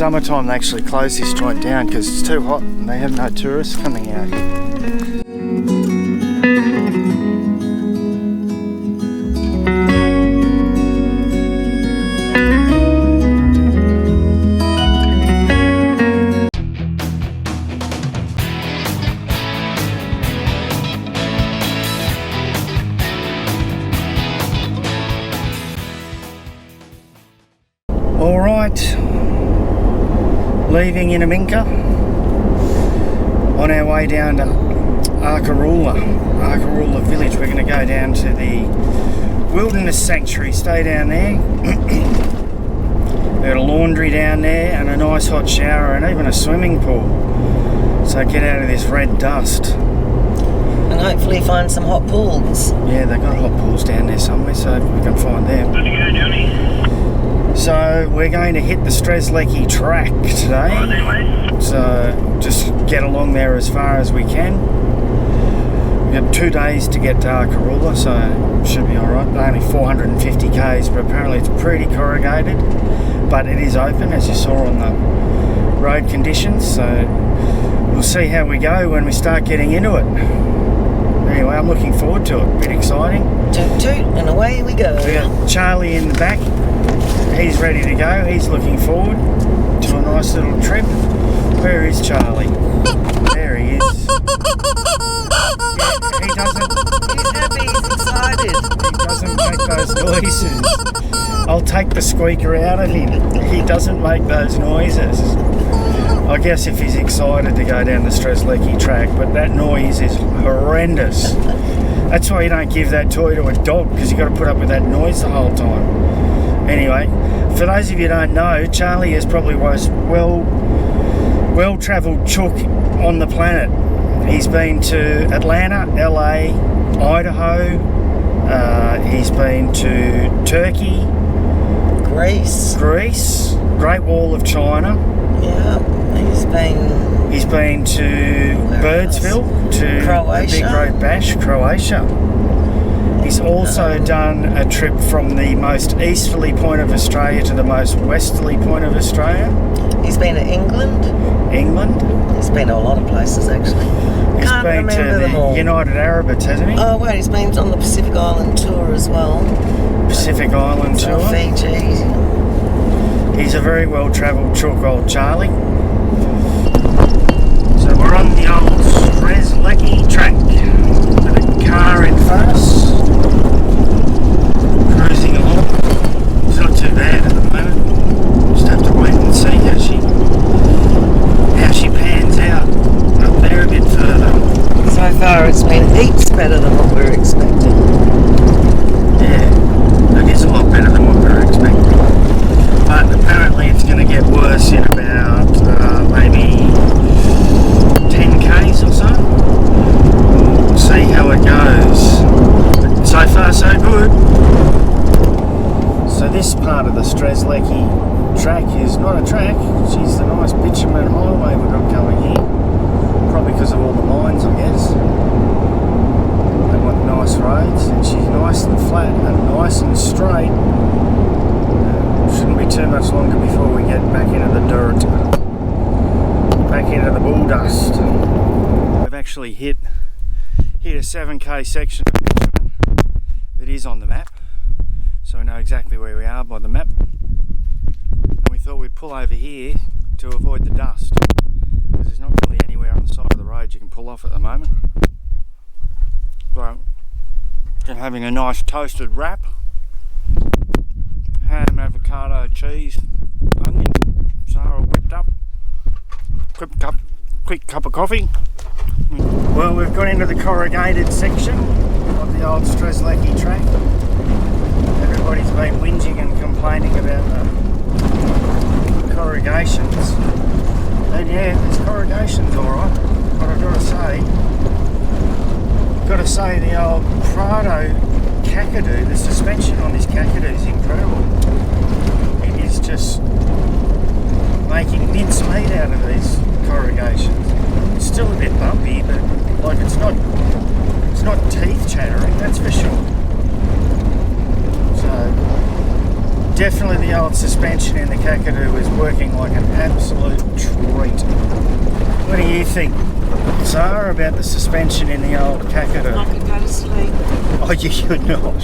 summertime they actually close this joint down because it's too hot and they have no tourists coming out here. Alright, leaving Inaminka, on our way down to Arkaroola village. We're going to go down to the wilderness sanctuary, stay down there. We've got a laundry down there and a nice hot shower and even a swimming pool. So get out of this red dust. And hopefully find some hot pools. Yeah, they've got hot pools down there somewhere, so we can find them. Good to go, Johnny. So we're going to hit the Strzelecki track today. So just get along there as far as we can. We've got 2 days to get to Arkaroola, so it should be alright. Only 450 k's, but apparently it's pretty corrugated. But it is open, as you saw on the road conditions, so we'll see how we go when we start getting into it. Anyway, I'm looking forward to it. A bit exciting. Toot toot, and away we go. We got Charlie in the back. He's ready to go. He's looking forward to a nice little trip. Where is Charlie? There he is. Yeah, he doesn't. He's happy, he's excited. He doesn't make those noises. I'll take the squeaker out of him. He doesn't make those noises. I guess if he's excited to go down the Strzelecki track, but that noise is horrendous. That's why you don't give that toy to a dog, because you've got to put up with that noise the whole time. Anyway, for those of you who don't know, Charlie is probably the most well-travelled chook on the planet. He's been to Atlanta, LA, Idaho, he's been to Turkey, Greece, Great Wall of China. Yeah, he's been to Birdsville, to Croatia. the Big Road Bash, Croatia. He's also done a trip from the most easterly point of Australia to the most westerly point of Australia. He's been to England. He's been to a lot of places, actually. He's been to the United Arab Emirates, hasn't he? Oh, wait, he's been on the Pacific Island tour as well. Pacific Island tour. Fiji. He's a very well-travelled chook, old Charlie. So we're on the old Strzelecki track. With a car in first. Cruising along. It's not too bad at the moment. Just have to wait and see how she pans out up there a bit further. So far it's been heaps better than what we were expecting. Yeah, it is a lot better than what we were expecting. But apparently it's going to get worse in about maybe 10 k's or so. We'll see how it goes. But so far so good. So this part of the Strzelecki track is not a track. She's the nice bitumen highway we've got coming here. Probably because of all the mines, I guess. They want nice roads, and she's nice and flat and nice and straight. Shouldn't be too much longer before we get back into the dirt. Back into the bull dust. We've actually hit a 7k section of bitumen that is on the map. So we know exactly where we are by the map. And we thought we'd pull over here to avoid the dust. Because there's not really anywhere on the side of the road you can pull off at the moment. So, I'm having a nice toasted wrap. Ham, avocado, cheese, onion, Sarah whipped up. Quick cup of coffee. Well, we've got into the corrugated section of the old Strzelecki track. Everybody's been whinging and complaining about the corrugations. And yeah, there's corrugations alright, but I've got to say the old Prado Kakadu, the suspension on this Kakadu is incredible. It is just making mincemeat out of these corrugations. It's still a bit bumpy, but like it's not teeth chattering, that's for sure. So definitely the old suspension in the Kakadu is working like an absolute treat. What do you think, Sarah, about the suspension in the old Kakadu? I could go to sleep. Oh, you should not.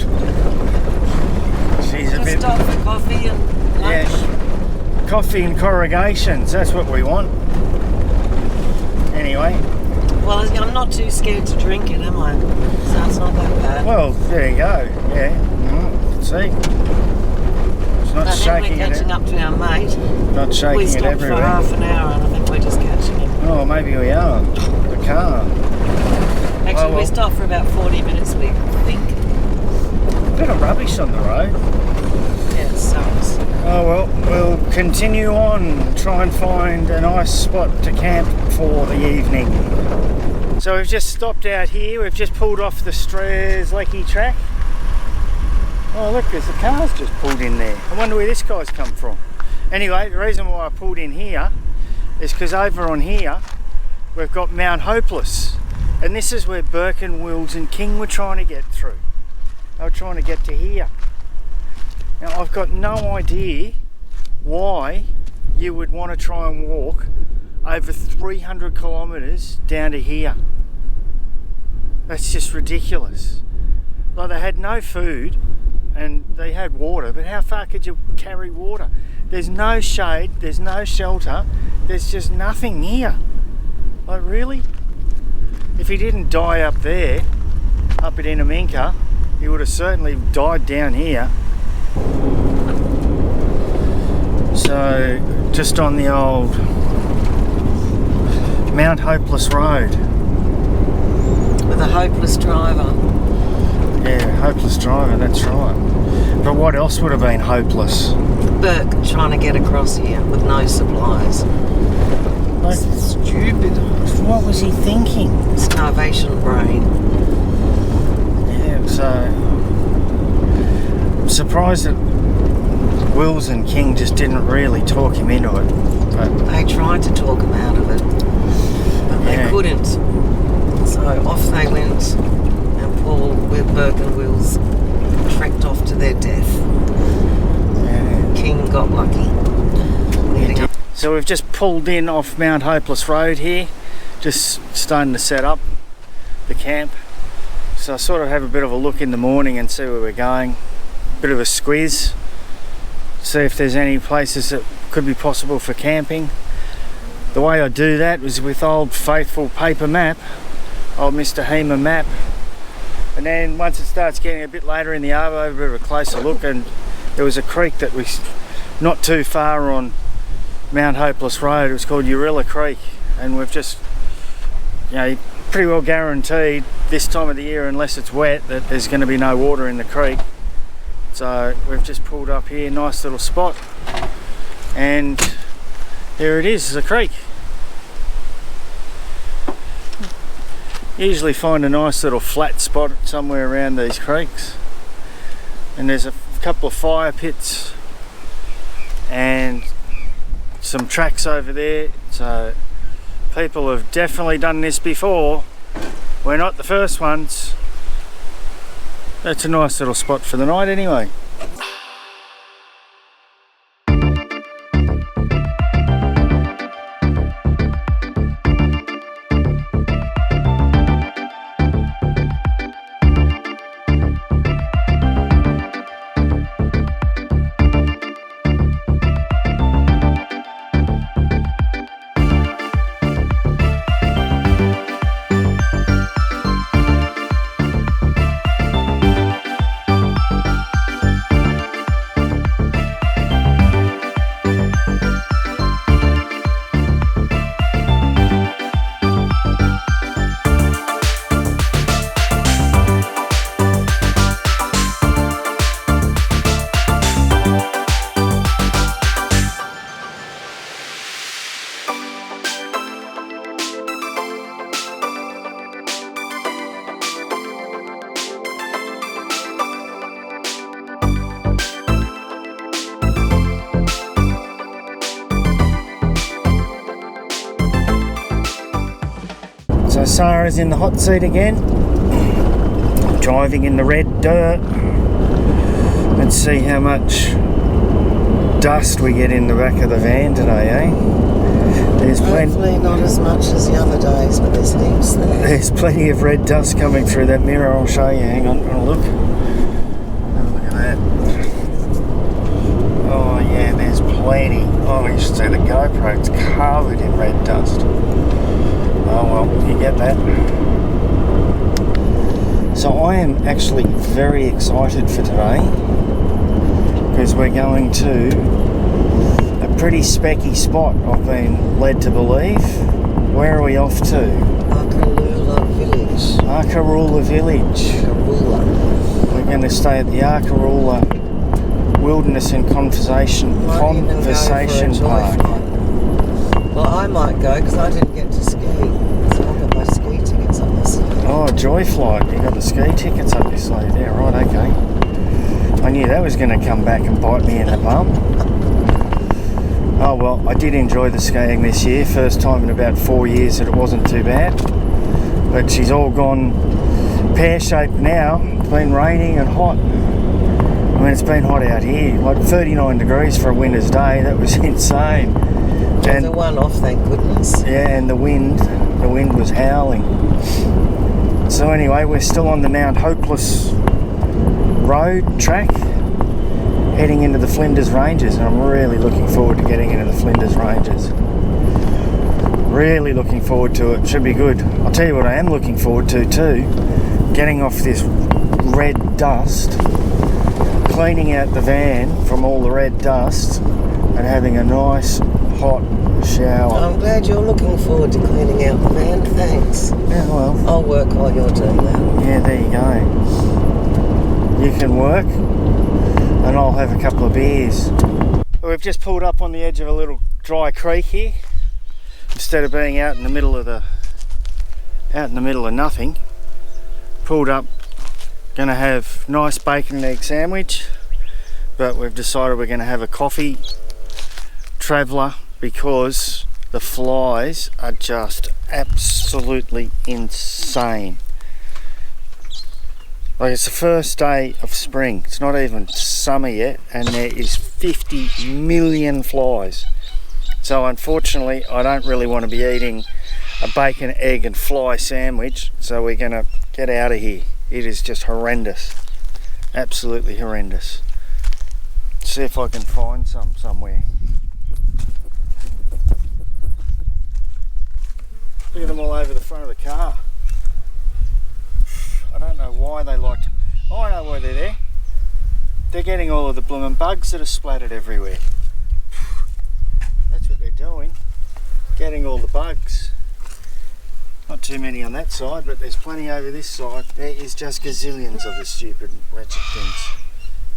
She's a bit... Just stop for coffee and lunch. Yeah, coffee and corrugations, that's what we want. Anyway. Well, I'm not too scared to drink it, am I? So it's not that bad. Well, there you go, yeah. See? It's not I think shaking we're catching up to our mate. Not shaking we it stopped everywhere. for half an hour and I think we're just catching him. Oh, maybe we are. The car. Actually, we stopped for about 40 minutes, we think. A bit of rubbish on the road. Yeah, it sucks. Oh well, we'll continue on, try and find a nice spot to camp for the evening. So we've just stopped out here, we've just pulled off the Strzelecki track. Oh look, there's the car's just pulled in there. I wonder where this guy's come from. Anyway, the reason why I pulled in here is because over on here we've got Mount Hopeless, and this is where Burke and Wills and King were trying to get through. They were trying to get to here. Now I've got no idea why you would want to try and walk over 300 kilometres down to here. That's just ridiculous. Like, they had no food and they had water, but how far could you carry water? There's no shade, there's no shelter, there's just nothing here. Like, really? If he didn't die up there, up at Inaminka, he would have certainly died down here. So, just on the old Mount Hopeless Road. With a hopeless driver. Yeah, hopeless driver, that's right. But what else would have been hopeless? Burke trying to get across here with no supplies. Like, Stupid. what was he thinking? Starvation brain. Yeah, so I'm surprised that Wills and King just didn't really talk him into it. But They tried to talk him out of it, but they couldn't. So off they went, and Paul with Burke and Wills trekked off to their death. yeah. King got lucky. Leading up. So we've just pulled in off Mount Hopeless Road here, just starting to set up the camp. So I sort of have a bit of a look in the morning and see where we're going. Bit of a squiz, see if there's any places that could be possible for camping. The way I do that was with old faithful paper map, old Mr. Hema map. And then once it starts getting a bit later in the arvo, a bit of a closer look, and there was a creek that was not too far on Mount Hopeless Road. It was called Arkaroola Creek, and we've just, you know, pretty well guaranteed this time of the year, unless it's wet, that there's going to be no water in the creek. So we've just pulled up here, nice little spot, and there it is, the creek. Usually find a nice little flat spot somewhere around these creeks, and there's a couple of fire pits and some tracks over there, so people have definitely done this before. We're not the first ones. That's a nice little spot for the night anyway. So Sarah's in the hot seat again, driving in the red dirt. Let's see how much dust we get in the back of the van today, eh? There's Hopefully not as much as the other days, but there's heaps there. There's plenty of red dust coming through that mirror. I'll show you. Hang on, have a look. Have a look at that. Oh yeah, there's plenty. Oh, you should see the GoPro. It's covered in red dust. Oh well, you get that. So I am actually very excited for today because we're going to a pretty specky spot, I've been led to believe. Where are we off to? Arkaroola village. Arkaroola village. Arkaroola. We're going to stay at the Arkaroola Wilderness and Conversation Park. Well, I might go because I didn't get to ski. So I've got my ski tickets up my sleeve. Oh, Joy Flight. You got the ski tickets up your sleeve there, right? Okay. I knew that was going to come back and bite me in the bum. Oh well, I did enjoy the skiing this year. First time in about 4 years that it wasn't too bad. But she's all gone pear-shaped now. It's been raining and hot. I mean, it's been hot out here. Like 39 degrees for a winter's day. That was insane. And a one-off, thank goodness. Yeah, and the wind was howling. So anyway, we're still on the Mount Hopeless road track, heading into the Flinders Ranges, and I'm really looking forward to getting into the Flinders Ranges. Really looking forward to it. Should be good. I'll tell you what I am looking forward to too, getting off this red dust, cleaning out the van from all the red dust, and having a nice hot shower. I'm glad you're looking forward to cleaning out the van, thanks. Yeah, well. I'll work while you're doing that. Yeah, there you go. You can work, and I'll have a couple of beers. We've just pulled up on the edge of a little dry creek here. Instead of being out in the middle of nothing, pulled up, gonna have nice bacon and egg sandwich, but we've decided we're gonna have a coffee traveller because the flies are just absolutely insane. Like, it's the first day of spring, it's not even summer yet, and there is 50 million flies. So unfortunately I don't really want to be eating a bacon, egg and fly sandwich, so we're going to get out of here. It is just horrendous, absolutely horrendous. See if I can find some somewhere. Look at them all over the front of the car. I don't know why they like to... Oh, I know why they're there. They're getting all of the blooming bugs that are splattered everywhere. That's what they're doing. Getting all the bugs. Not too many on that side, but there's plenty over this side. There is just gazillions of the stupid wretched things.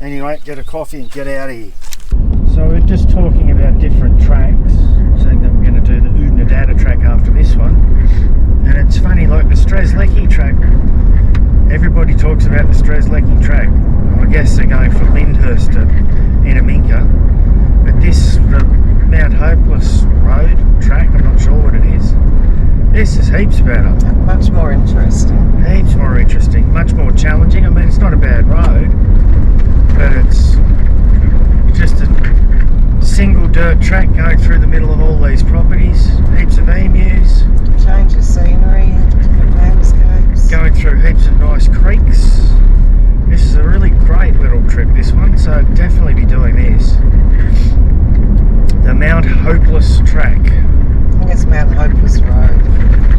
Anyway, get a coffee and get out of here. So we're just talking about different tracks, saying that we're going to do the Oodnadatta track after this one. And it's funny, like the Strzelecki track, everybody talks about the Strzelecki track. I guess they're going from Lyndhurst to Enaminka. But this, the Mount Hopeless road track, I'm not sure what it is. This is heaps better. Much more interesting. Heaps more interesting, much more challenging. I mean, it's not a bad road, but it's just a single dirt track going through the middle of all these properties. Heaps of emus. Change of scenery, different landscapes. Going through heaps of nice creeks. This is a really great little trip, this one, so definitely be doing this. The Mount Hopeless track. I think it's Mount Hopeless Road.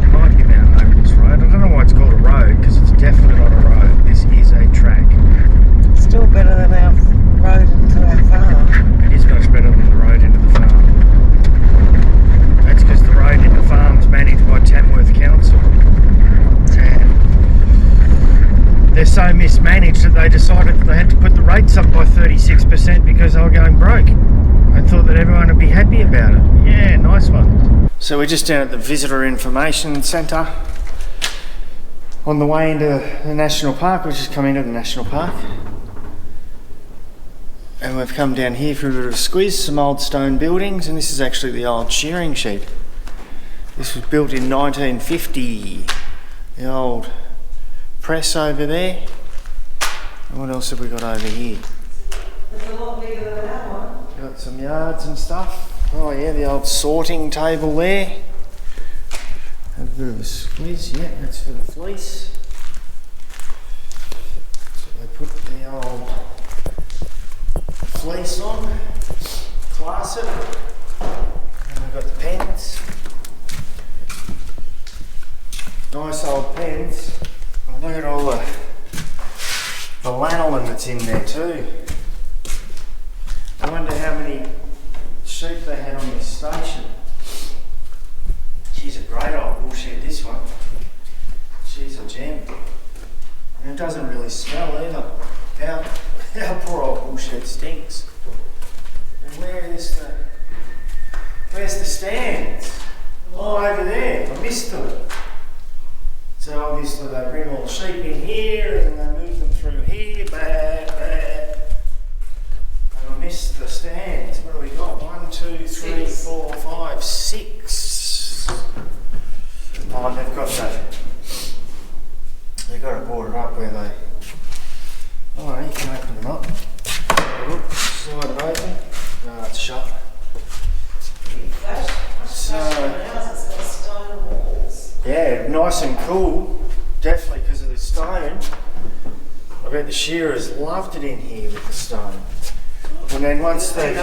It might be Mount Hopeless Road. I don't know why it's called a road, because it's definitely not a road. This is a track. Still better than our road into our farm. It is much better than the road into the farm. That's because the road into the farm's managed by Tamworth Council. And they're so mismanaged that they decided that they had to put the rates up by 36% because they were going broke. I thought that everyone would be happy about it. Yeah, nice one. So we're just down at the Visitor Information Centre on the way into the National Park. We've just come into the National Park. And we've come down here for a bit of a squeeze, some old stone buildings, and this is actually the old shearing shed. This was built in 1950. The old press over there. And what else have we got over here? It's a lot bigger than that one. got some yards and stuff. Oh yeah, the old sorting table there. Have a bit of a squeeze, yeah, that's for the fleece. So they put the old fleece on, class it, and we've got the pens. Nice old pens. Oh, look at all the lanolin that's in there too. I wonder how many sheep they had on this station. She's a great old bullshed, this one. She's a gem. And it doesn't really smell either. Our poor old bullshed stinks. And where's the stands? Oh, over there. I missed them. So obviously they bring all the sheep in here and then they move them through here, and I missed the stands. What do we got? 1, 2, 3, 4, 5, 6. Oh, they've got a border up where they. Oh, you can open them up. Oops, slide it open. No, it's shut. Yeah, nice and cool, definitely because of the stone. I bet the shearers loved it in here with the stone. And then once they've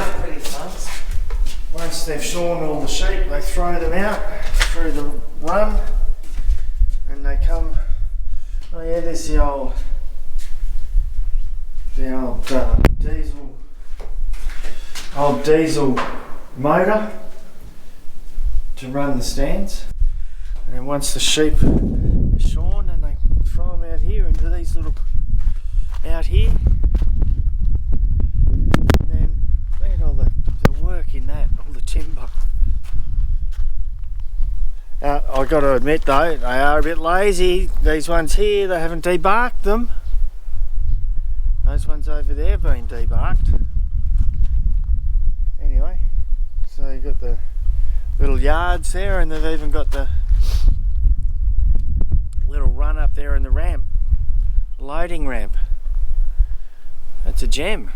shorn all the sheep, they throw them out through the run, and they come. Oh yeah, there's the old diesel motor to run the stands. And then once the sheep are shorn, and they throw them out here into these little, out here. And then look at all the work in that, all the timber. I've got to admit though, they are a bit lazy. These ones here, they haven't debarked them. Those ones over there have been debarked. Anyway, so you've got the little yards there, and they've even got the little run up there in the ramp, loading ramp. That's a gem.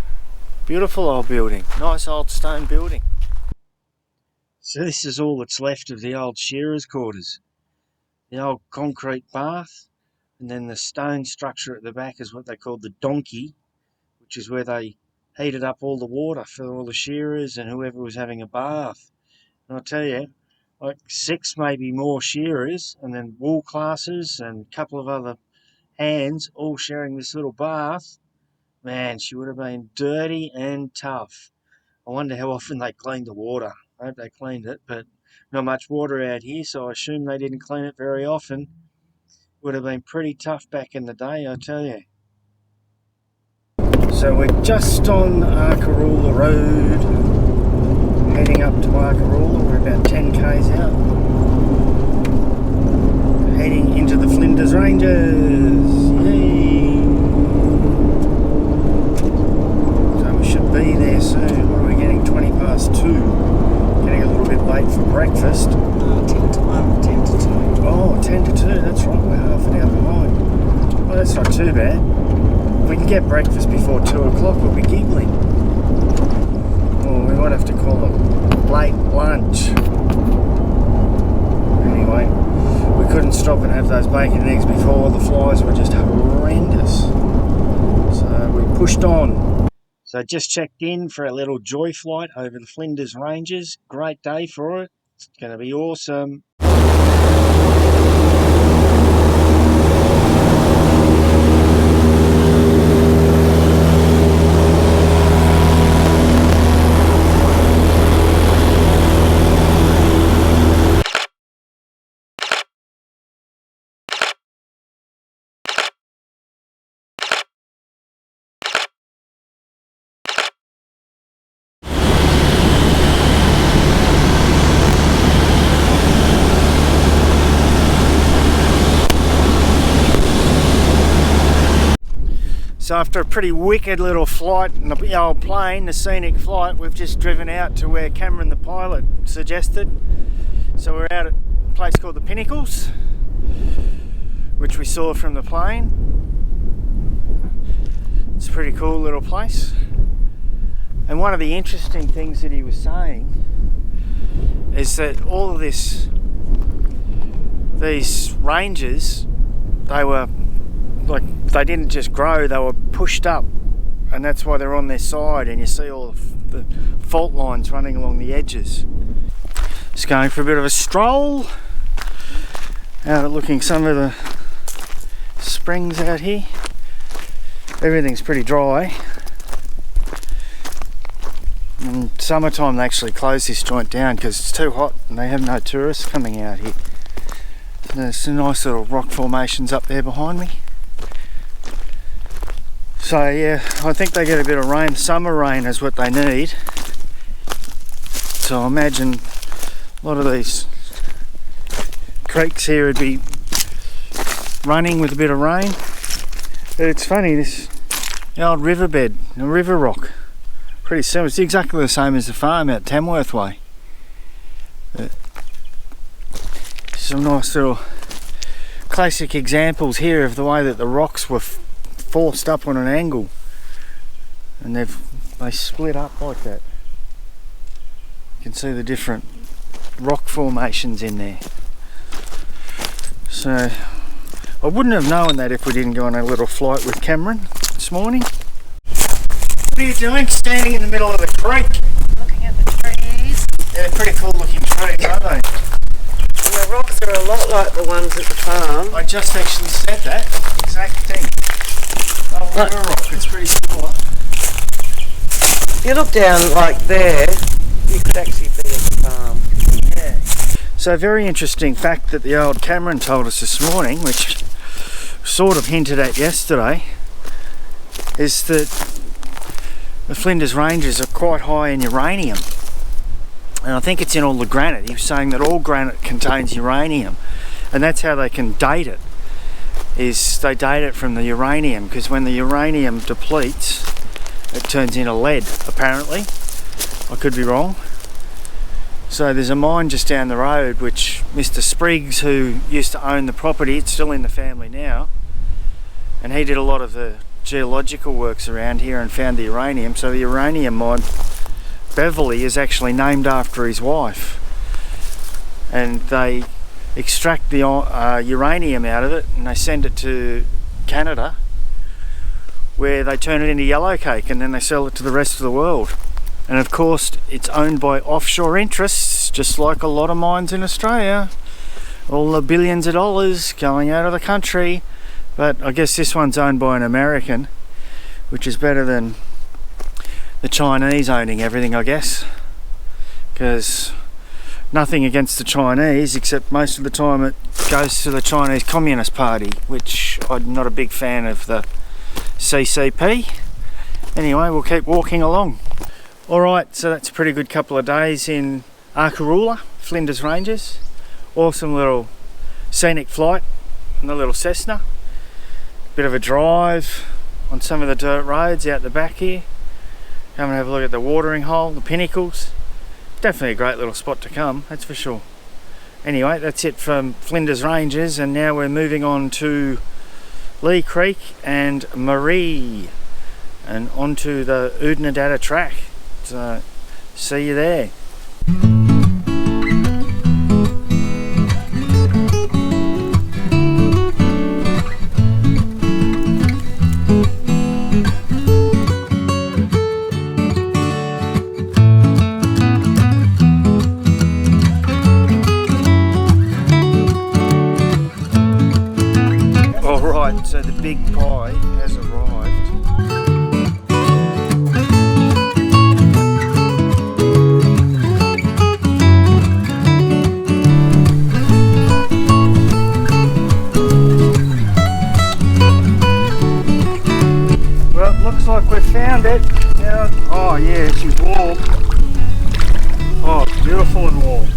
Beautiful old building, nice old stone building. So this is all that's left of the old shearers' quarters. The old concrete bath, and then the stone structure at the back is what they called the donkey, which is where they heated up all the water for all the shearers and whoever was having a bath. And I'll tell you, like 6 maybe more shearers, and then wool classes and a couple of other hands all sharing this little bath. Man, she would have been dirty and tough. I wonder how often they cleaned the water. I hope they cleaned it, but not much water out here, so I assume they didn't clean it very often. Would have been pretty tough back in the day, I tell you. So we're just on Arkaroola Road, heading up to Arkaroola. We're about 10 k's out, heading into the Flinders Ranges. Yay! So we should be there soon. What are we getting? 20 past 2. Getting a little bit late for breakfast. 10 to 1, 10 to 2. Oh, 10 to 2, that's right, we're half an hour behind. Well, that's not too bad. If we can get breakfast before 2 o'clock, we'll be giggling. Oh, we might have to call it late lunch. Anyway, we couldn't stop and have those bacon and eggs before. The flies were just horrendous. So we pushed on. So just checked in for a little joy flight over the Flinders Ranges. Great day for it. It's going to be awesome. So after a pretty wicked little flight in the old plane, the scenic flight, we've just driven out to where Cameron the pilot suggested. So we're out at a place called the Pinnacles, which we saw from the plane. It's a pretty cool little place. And one of the interesting things that he was saying is that all of these ranges, they were like, they didn't just grow, they were pushed up, and that's why they're on their side, and you see all the fault lines running along the edges. Just going for a bit of a stroll, out at looking some of the springs out here. Everything's pretty dry. In summertime they actually close this joint down because it's too hot and they have no tourists coming out here. So there's some nice little rock formations up there behind me. So yeah, I think they get a bit of rain. Summer rain is what they need. So I imagine a lot of these creeks here would be running with a bit of rain. But it's funny, this old riverbed, a river rock, pretty similar. It's exactly the same as the farm out Tamworth way. Some nice little classic examples here of the way that the rocks were forced up on an angle, and they split up like that. You can see the different rock formations in there. So I wouldn't have known that if we didn't go on a little flight with Cameron this morning. What are you doing standing in the middle of the creek? Looking at the trees. They're pretty cool looking trees, aren't they? And the rocks are a lot like the ones at the farm. I just actually said that exact thing. Oh, river rock, it's pretty similar. If you look down like there, you could actually be at the farm. Yeah. So very interesting fact that the old Cameron told us this morning, which sort of hinted at yesterday, is that the Flinders Ranges are quite high in uranium. And I think it's in all the granite. He was saying that all granite contains uranium, and that's how they can date it, is they date it from the uranium, because when the uranium depletes it turns into lead, apparently. I could be wrong. So there's a mine just down the road which Mr. Spriggs, who used to own the property, it's still in the family now, and he did a lot of the geological works around here and found the uranium. So the uranium mine, Beverly, is actually named after his wife, and they extract the uranium out of it and they send it to Canada, where they turn it into yellow cake and then they sell it to the rest of the world. And of course it's owned by offshore interests, just like a lot of mines in Australia. All the billions of dollars going out of the country. But I guess this one's owned by an American, which is better than the Chinese owning everything, I guess. Because nothing against the Chinese, except most of the time it goes to the Chinese Communist Party, which I'm not a big fan of the CCP. Anyway, we'll keep walking along. Alright, so that's a pretty good couple of days in Arkaroola, Flinders Ranges. Awesome little scenic flight on the little Cessna. Bit of a drive on some of the dirt roads out the back here. Come and have a look at the watering hole, the pinnacles. Definitely a great little spot to come, that's for sure. Anyway, that's it from Flinders Ranges, and now we're moving on to Lee Creek and Marie, and onto the Oodnadatta track. So, see you there. Alright, so the big pie has arrived. Looks like we found it. Now, oh yeah, she's warm. Oh, beautiful and warm.